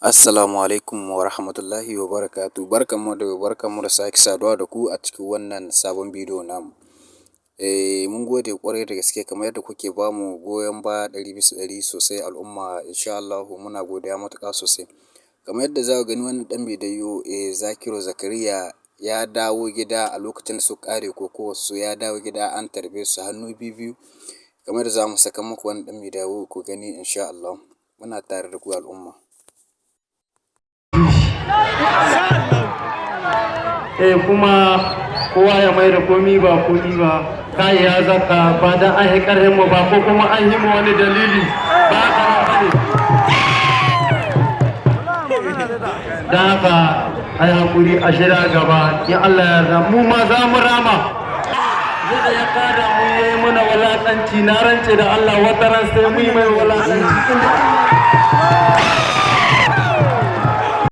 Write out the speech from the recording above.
Assalamu alaikum wa rahmatullahi wa barakatuh. Barkanmu da sake saduwa da ku a cikin wannan sabon bidiyo namu. Mun gode ƙwarai da gaske kamar yadda kuke ba mu goyon baya 100% sosai al'umma, insha Allahu muna godiya matuƙa sosai. Kamar yadda za ku gani wannan ɗan bidiyo, Zakiru Zakariya ya dawo gida a lokacin da suka ƙare kokowarsu, ya dawo gida an tarbe su hannu biyu-biyu. Kamar yadda za mu saka muku wannan ɗan bidiyo ku gani insha Allah. Muna tare da ku al'umma. Kuma kowa ya mai da komi ba kai ya zaka ba da an yi ƙarfin mu ba, ko kuma an yi mu wani dalili ba ka nan bane. Da haka ai hakuri a shirya gaba, in Allah ya yarda mu ma za mu rama. Yadda ya kada mu yi mana walaƙanci, na rance da Allah wata ran sai mu yi mai walaƙanci.